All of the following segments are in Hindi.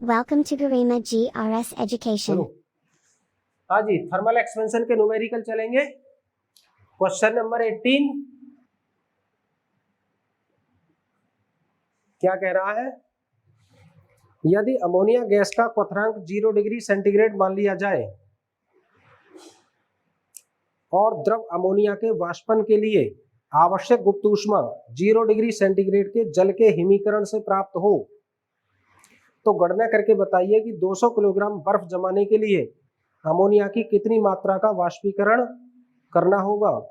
Welcome to Garima GRS Education. हाँ जी, थर्मल एक्सपेंशन के न्यूमेरिकल चलेंगे। क्वेश्चन नंबर 18 क्या कह रहा है? यदि अमोनिया गैस का क्वथनांक 0 डिग्री सेंटीग्रेड मान लिया जाए और द्रव अमोनिया के वाष्पन के लिए आवश्यक गुप्त ऊष्मा 0 डिग्री सेंटीग्रेड के जल के हिमीकरण से प्राप्त हो, तो गणना करके बताइए कि 200 किलोग्राम बर्फ जमाने के लिए अमोनिया की कितनी मात्रा का वाष्पीकरण करना होगा।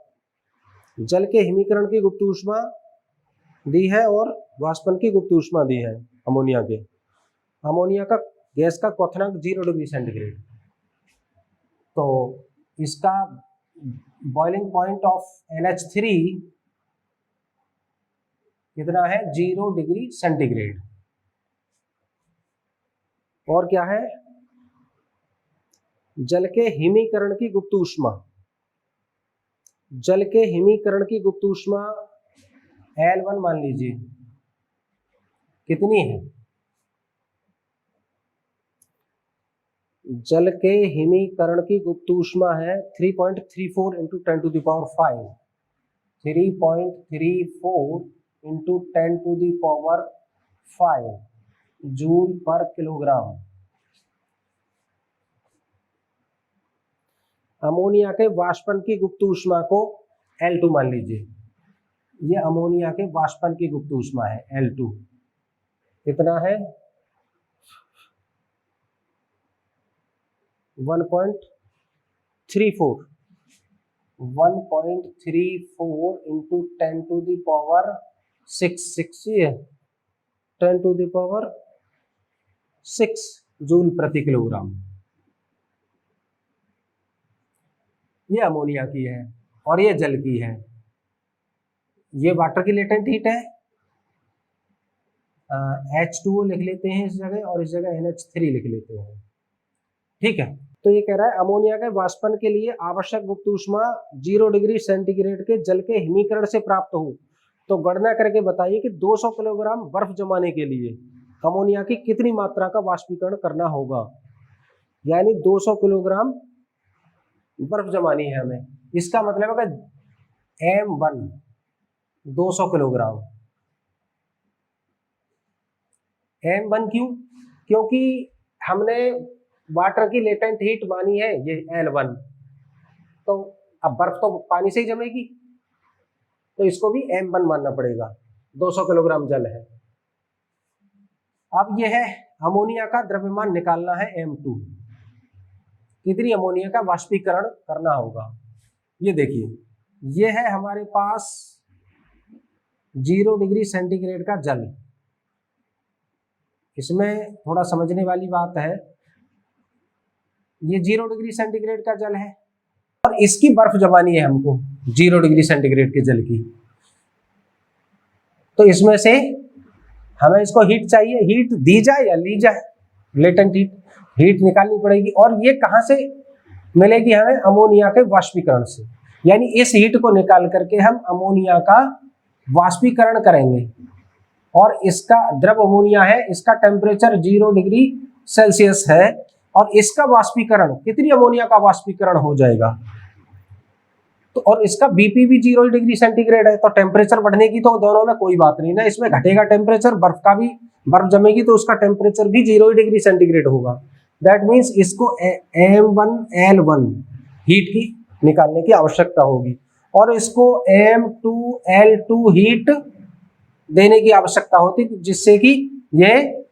जल के हिमीकरण की गुप्त ऊष्मा दी है और वाष्पन की गुप्त ऊष्मा दी है अमोनिया का गैस का क्वथनांक 0 डिग्री सेंटीग्रेड। तो इसका बॉइलिंग पॉइंट ऑफ NH3 कितना है? 0 डिग्री सेंटीग्रेड। और क्या है? जल के हिमीकरण की गुप्त ऊष्मा, जल के हिमीकरण की गुप्त ऊष्मा L1 मान लीजिए कितनी है? जल के हिमीकरण की गुप्त ऊष्मा है 3.34 into 10 to the power 5, 3.34 into 10 to the power 5 joule पर किलोग्राम। अमोनिया के वाष्पन की गुप्त ऊष्मा को L2 मान लीजिए। ये अमोनिया के वाष्पन की गुप्त ऊष्मा है L2, कितना है? 1.34 इंटू 10 टू द पावर 6 है, 10 टू द पावर 6 जूल प्रति किलोग्राम। ये अमोनिया की है और ये जल की है। ये वाटर की लेटेंट हीट है, H2O लिख लेते हैं इस जगह और इस जगह NH3 लिख लेते हैं। ठीक है, तो ये कह रहा है अमोनिया के वाष्पन के लिए आवश्यक गुप्त ऊष्मा 0 डिग्री सेंटीग्रेड के जल के हिमीकरण से प्राप्त हो, तो गणना करके बताइए कि 200 किलोग्राम बर्फ जमाने के लिए अमोनिया की कितनी मात्रा का वाष्पीकरण करना होगा। यानी 200 किलोग्राम बर्फ जमानी है हमें। इसका मतलब है कि M1 200 किलोग्राम। M1 क्यों? क्योंकि हमने वाटर की लेटेंट हीट मानी है ये L1, तो अब बर्फ तो पानी से ही जमेगी, तो इसको भी M1 मानना पड़ेगा। 200 किलोग्राम जल है। अब यह है अमोनिया का द्रव्यमान निकालना है M2, कितनी अमोनिया का वाष्पीकरण करना होगा। ये देखिए, ये है हमारे पास 0 डिग्री सेंटीग्रेड का जल। इसमें थोड़ा समझने वाली बात है, ये 0 डिग्री सेंटीग्रेड का जल है और इसकी बर्फ जमानी है हमको 0 डिग्री सेंटीग्रेड के जल की। तो इसमें से हमें इसको हीट चाहिए, हीट दी जाए या ली जाए, लेटेंट हीट निकालनी पड़ेगी। और ये कहां से मिलेगी हमें? अमोनिया के वाष्पीकरण से। यानी इस हीट को निकाल करके हम अमोनिया का वाष्पीकरण करेंगे और इसका द्रव अमोनिया है, इसका टेम्परेचर 0 डिग्री सेल्सियस है और इसका वाष्पीकरण, कितनी अमोनिया का वाष्पीकरण हो जाएगा? तो और इसका BP भी 0 डिग्री सेंटीग्रेड है, तो टेम्परेचर बढ़ने की तो दोनों में कोई बात नहीं ना, इसमें घटेगा टेम्परेचर, बर्फ का भी, बर्फ जमेगी तो उसका टेम्परेचर भी 0 डिग्री सेंटीग्रेड होगा। दैट मीन्स इसको M1L1 हीट की निकालने की आवश्यकता होगी और इसको M2L2 हीट देने की आवश्यकता होती, जिससे कि यह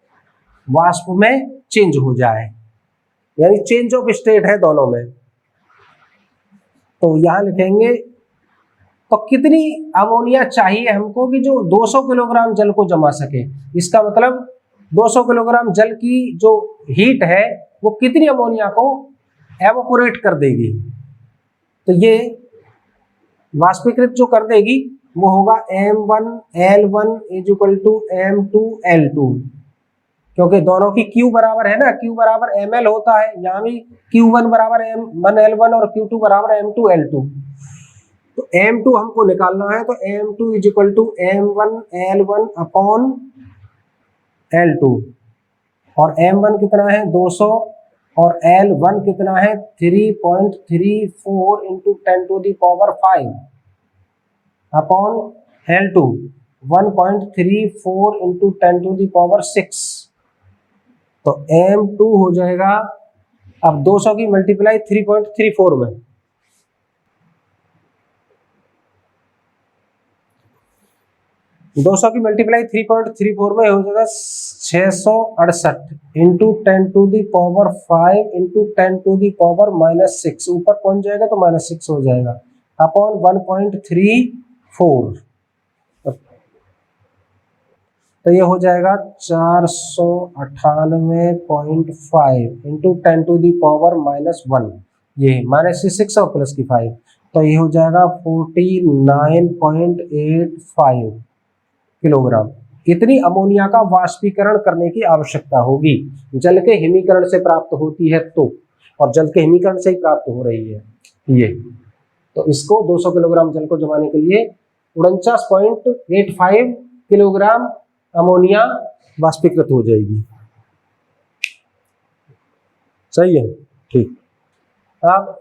वाष्प में चेंज हो जाए, यानी चेंज ऑफ स्टेट है दोनों में। तो यहां लिखेंगे तो कितनी अमोनिया चाहिए हमको कि जो 200 किलोग्राम जल को जमा सके। इसका मतलब 200 किलोग्राम जल की जो हीट है वो कितनी अमोनिया को एवोपोरेट कर देगी। तो ये वाष्पीकृत जो कर देगी वो होगा M1L1 is equal to M2L2, क्योंकि दोनों की Q बराबर है ना, Q बराबर ML होता है, यहाँ भी Q1 बराबर M1L1 और Q2 बराबर M2L2। तो M2 हमको निकालना है, तो M2 is equal to M1L1 upon L2 और m1 कितना है 200 और L1 कितना है 3.34 इंटू 10⁵ अपॉन L2 1.34 इंटू 10⁶। तो m2 हो जाएगा, अब 200 की मल्टीप्लाई 3.34 में, दो सौ की मल्टीप्लाई 3.34 में हो जाएगा 668 इंटू 10⁵ इंटू 10⁻⁻6, ऊपर पहुंच जाएगा तो -6 हो जाएगा अपॉन 1.34। तो ये हो जाएगा 498.5 इंटू 10⁻⁻1, ये -6 और +5, तो ये हो जाएगा 49.85 किलोग्राम। इतनी अमोनिया का वाष्पीकरण करने की आवश्यकता होगी, जल के हिमीकरण से प्राप्त होती है तो, और जल के हिमीकरण से ही प्राप्त हो रही है ये। तो इसको 200 किलोग्राम जल को जमाने के लिए 49.85 किलोग्राम अमोनिया वाष्पीकृत हो जाएगी। सही है, ठीक। अब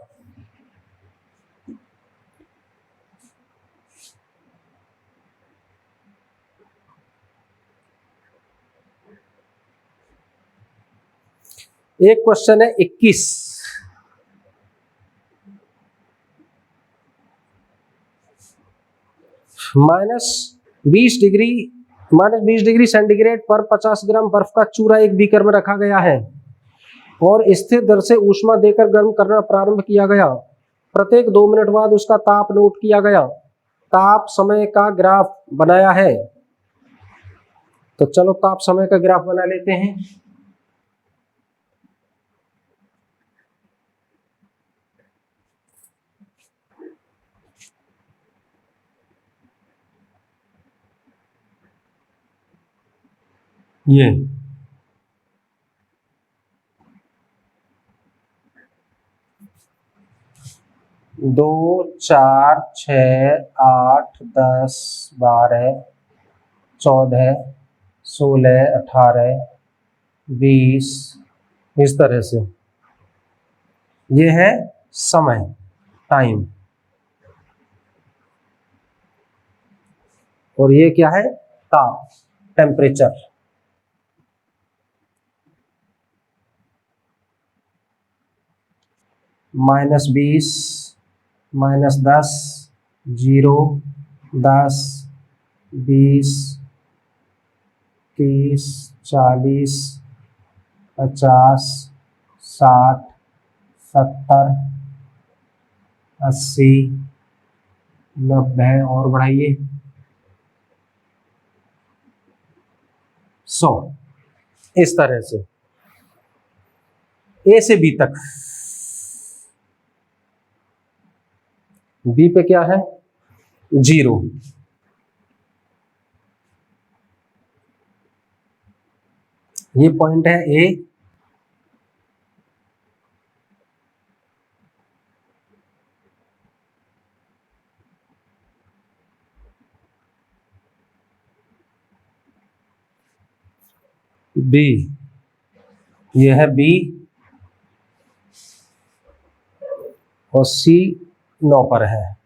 एक क्वेश्चन है 21, -20 डिग्री सेंटीग्रेड पर 50 ग्राम बर्फ का चूरा एक बीकर में रखा गया है और स्थिर दर से ऊष्मा देकर गर्म करना प्रारंभ किया गया। प्रत्येक 2 मिनट बाद उसका ताप नोट किया गया। ताप समय का ग्राफ बनाया है। तो चलो ताप समय का ग्राफ बना लेते हैं। ये 2 4 6 8 10 12 14 16 18 20 इस तरह से। ये है समय, टाइम, और ये क्या है ताप, टेम्परेचर। -20 -10 0 10 20 30 40 50 60 70 80 90 और बढ़ाइए 100, इस तरह से ए से बी तक। बी पे क्या है 0, ये पॉइंट है ए, बी, ये है बी, और सी 9 पर है।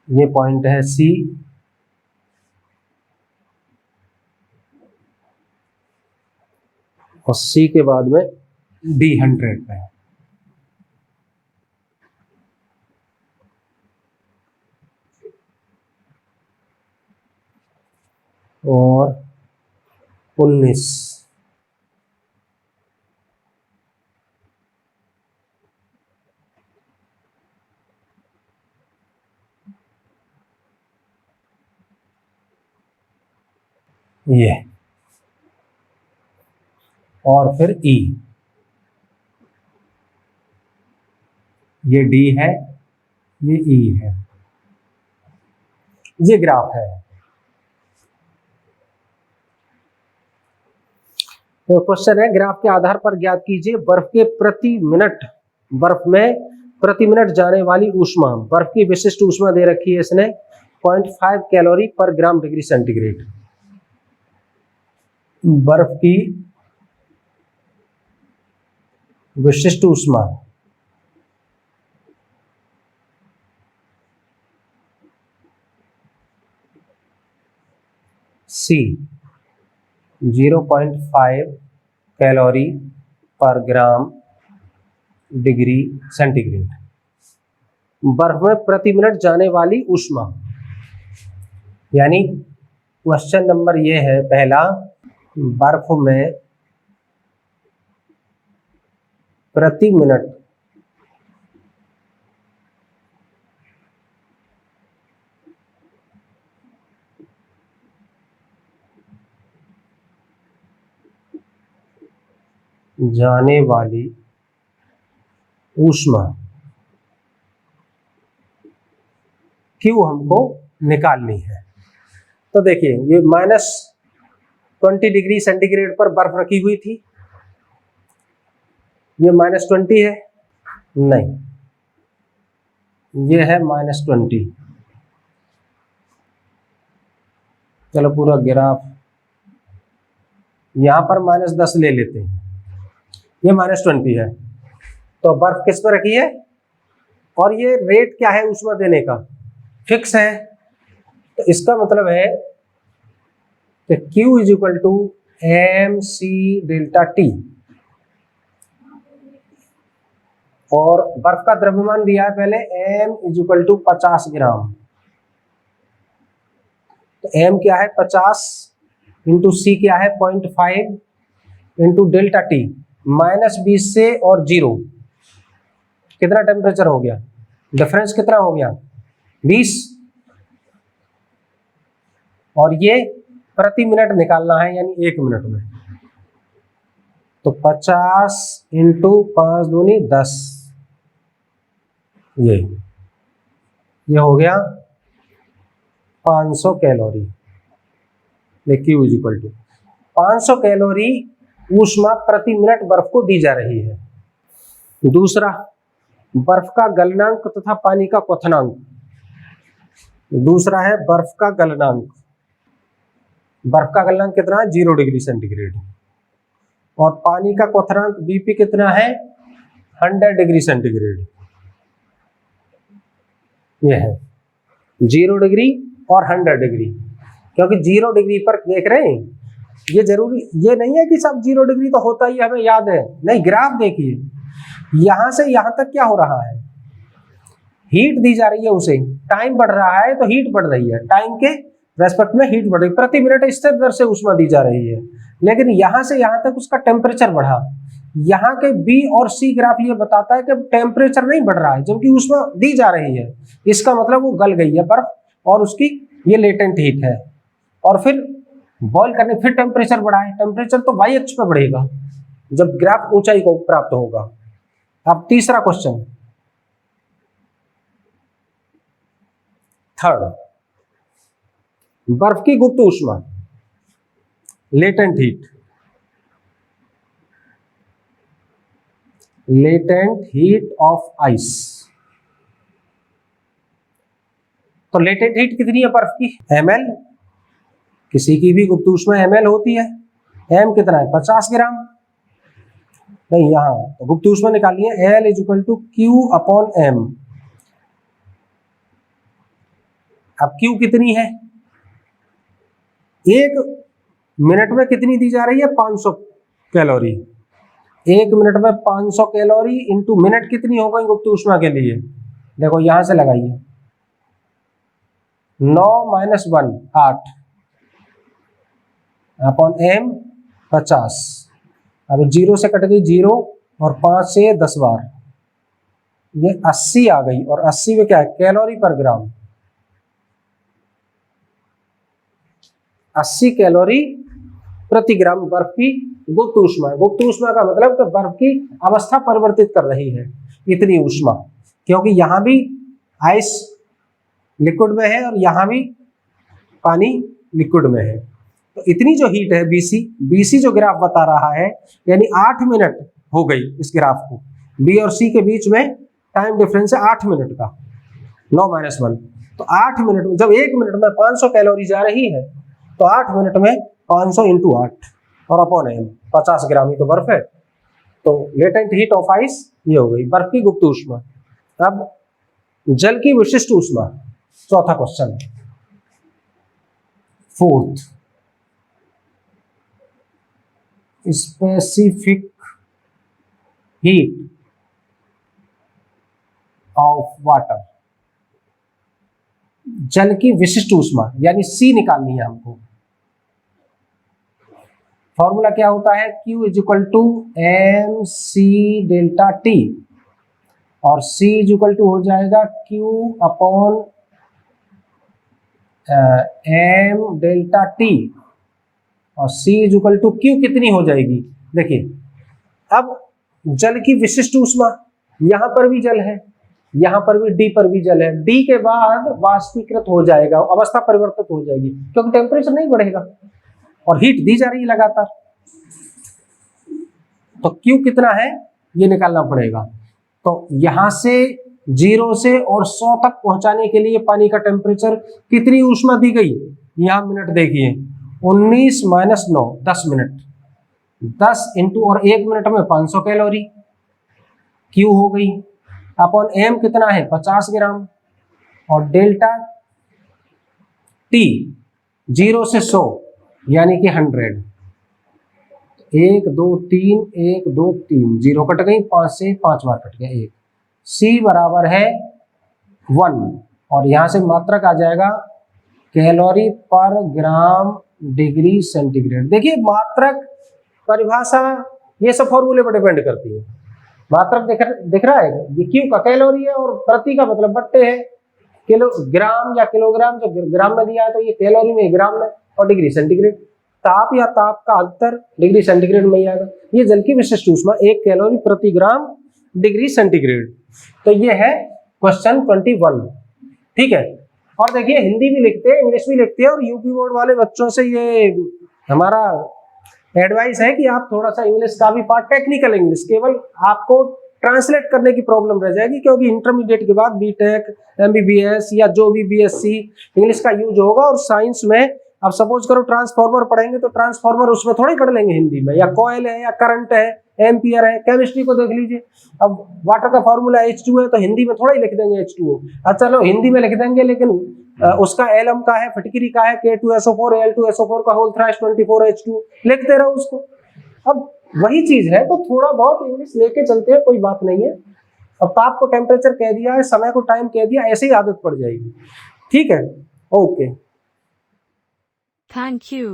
ये पॉइंट है सी, और सी के बाद में डी 100 पे है। और 19, ये, और फिर ई, ये डी है, ये ई है। ये ग्राफ है। तो क्वेश्चन है ग्राफ के आधार पर ज्ञात कीजिए बर्फ के प्रति मिनट, बर्फ में प्रति मिनट जाने वाली ऊष्मा, बर्फ की विशिष्ट ऊष्मा दे रखी है इसने 0.5 कैलोरी पर ग्राम डिग्री सेंटीग्रेड। बर्फ की विशिष्ट ऊष्मा C 0.5 कैलोरी पर ग्राम डिग्री सेंटीग्रेड। बर्फ में प्रति मिनट जाने वाली ऊष्मा, यानी क्वेश्चन नंबर ये है पहला, बर्फ में प्रति मिनट जाने वाली ऊष्मा Q हमको निकालनी है। तो देखिए ये -20 डिग्री सेंटीग्रेड पर बर्फ रखी हुई थी, ये -20 है, नहीं ये है -20। चलो पूरा ग्राफ यहां पर -10 ले लेते हैं, ये -20 है, तो बर्फ किस पर रखी है और ये रेट क्या है ऊष्मा देने का, फिक्स है। तो इसका मतलब है कि Q is equal to mc delta T, और बर्फ का द्रव्यमान दिया है पहले m is equal to 50 gram. तो m क्या है 50 इंटू C क्या है 0.5 इंटू डेल्टा T, -20 से और 0 कितना टेम्परेचर हो गया, डिफरेंस कितना हो गया 20, और ये प्रति मिनट निकालना है यानी 1 मिनट में। तो 50 इंटू 5 दूनी 10, ये हो गया 500 calorie. Q is equal to 500 calorie ऊष्मा प्रति मिनट बर्फ को दी जा रही है। दूसरा, बर्फ का गलनांक तथा पानी का क्वथनांक। दूसरा है बर्फ का गलनांक। बर्फ का गलनांक कितना है 0 डिग्री सेंटीग्रेड, और पानी का क्वथनांक BP कितना है 100 डिग्री सेंटीग्रेड। यह है 0 डिग्री और 100 डिग्री, क्योंकि 0 डिग्री पर देख रहे हैं, ये जरूरी ये नहीं है कि सब 0 डिग्री तो होता ही हमें याद है, नहीं, ग्राफ देखिए यहां से यहां तक क्या हो रहा है, हीट दी जा रही है उसे, टाइम बढ़ रहा है तो हीट बढ़ रही है, टाइम के रेस्पेक्ट में हीट बढ़ रही है, प्रति मिनट स्थिर दर से ऊष्मा दी जा रही है। लेकिन यहां से यहां तक उसका टेम्परेचर बढ़ा, यहाँ के B और C ग्राफ ये बताता है कि टेम्परेचर नहीं बढ़ रहा है जबकि ऊष्मा दी जा रही है, इसका मतलब वो गल गई है बर्फ और उसकी ये लेटेंट हीट है, और फिर बॉयल करने फिर टेम्परेचर बढ़ा है, टेम्परेचर तो y अक्ष पे बढ़ेगा जब ग्राफ ऊंचाई को प्राप्त होगा। अब तीसरा क्वेश्चन, थर्ड, बर्फ की गुप्त ऊष्मा latent heat. Latent heat of ice. तो लेटेंट हीट कितनी है बर्फ की ml, किसी की भी गुप्त ऊष्मा ml होती है, m कितना है 50 ग्राम, नहीं यहां तो गुप्त ऊष्मा निकालिए L is equal to Q upon M। अब Q कितनी है, 1 मिनट में कितनी दी जा रही है 500 कैलोरी, 1 मिनट में 500 कैलोरी इंटू मिनट कितनी हो गई गुप्त ऊष्मा के लिए, देखो यहां से लगाइए 9 - 1 8 अपॉन M 50। अब 0 से कट गई 0 और 5 से 10 बार, ये 80 आ गई, और 80 में क्या है कैलोरी पर ग्राम, 80 कैलोरी प्रति ग्राम बर्फ की गुप्त ऊष्मा है। गुप्त ऊष्मा का मतलब कि बर्फ की अवस्था परिवर्तित कर रही है इतनी ऊष्मा, क्योंकि यहां भी आइस लिक्विड में है और यहां भी पानी लिक्विड में है। तो इतनी जो हीट है बीसी जो ग्राफ बता रहा है, यानी 8 मिनट हो गई इस ग्राफ को, बी और सी के बीच में टाइम डिफरेंस है 8 मिनट का, 9-1, तो 8 मिनट में जब 1 मिनट में 500 कैलोरी जा रही है तो 8 मिनट में 500 इंटू 8 और अपॉन m, 50 ग्राम ही तो बर्फ है। तो लेटेंट हीट ऑफ आइस ये हो गई, बर्फ की गुप्त ऊष्मा। अब जल की विशिष्ट ऊष्मा, चौथा question, fourth, specific heat of water, जल की विशिष्ट ऊष्मा यानी C निकालनी है हमको। फॉर्मूला क्या होता है, Q is equal to M C delta T, और C इज इक्वल टू हो जाएगा Q upon M delta T, और C is equal to Q कितनी हो जाएगी, देखिए अब जल की विशिष्ट ऊष्मा, यहां पर भी जल है, यहां पर भी D पर भी जल है, D के बाद वाष्पीकृत हो जाएगा, अवस्था परिवर्तित हो जाएगी क्योंकि टेम्परेचर नहीं बढ़ेगा और हीट दी जा रही है लगातार। तो Q कितना है ये निकालना पड़ेगा। तो यहां से 0 से और 100 तक पहुंचाने के लिए पानी का टेम्परेचर कितनी ऊष्मा दी गई, यहां मिनट देखिए 19 - 9, 10 मिनट, 10 इंटू और 1 मिनट में 500 कैलोरी Q हो गई, अपॉन M कितना है 50 ग्राम, और डेल्टा T 0 से 100 यानी कि 100, 1 2 3 1 2 3, 0 कट गई, 5 से 5 बार कट गया 1, C बराबर है 1, और यहां से मात्रक आ जाएगा कैलोरी पर ग्राम डिग्री सेंटीग्रेड। देखिए मात्रक परिभाषा ये सब फॉर्मूले पर डिपेंड करती है। मात्रक दिख रहा है, ये Q का कैलोरी है और प्रति का मतलब बट्टे है, किलोग्राम या किलोग्राम जो ग्राम में दिया है तो ये कैलोरी में, ग्राम में, और डिग्री सेंटीग्रेड, ताप या ताप का अंतर डिग्री सेंटीग्रेड में ही आएगा। ये जल की विशिष्ट ऊष्मा 1 कैलोरी प्रति ग्राम डिग्री सेंटीग्रेड। तो ये है क्वेश्चन 21, ठीक है। और देखिए हिंदी भी लिखते हैं, इंग्लिश भी लिखते हैं, और यूपी बोर्ड वाले बच्चों से ये हमारा एडवाइस है कि आप थोड़ा सा इंग्लिश का भी पार्ट, टेक्निकल इंग्लिश, केवल आपको ट्रांसलेट करने की प्रॉब्लम रह जाएगी क्योंकि इंटरमीडिएट के बाद बीटेक, एमबीबीएस या जो भी बीएससी इंग्लिश का यूज होगा। और साइंस में अब सपोज करो ट्रांसफार्मर पढ़ेंगे तो ट्रांसफार्मर उसमें थोड़ी पढ़ लेंगे हिंदी में, या कॉइल है, या करंट है, एम्पियर है। केमिस्ट्री को देख लीजिए, अब वाटर का फॉर्मूला H2 है तो हिंदी में थोड़ा ही लिख देंगे H2O। अच्छा चलो हिंदी में लिख देंगे, लेकिन उसका एलम का है, फटकिरी का है, K2SO4 Al2SO4 का होल थ्राइस 24H2, लिखते रहो उसको। अब वही चीज है, तो थोड़ा बहुत इंग्लिश लेके चलते हैं, कोई बात नहीं है। अब ताप को टेम्परेचर कह दिया है, समय को टाइम कह दिया, ऐसे ही आदत पड़ जाएगी, ठीक है। Okay, Thank you.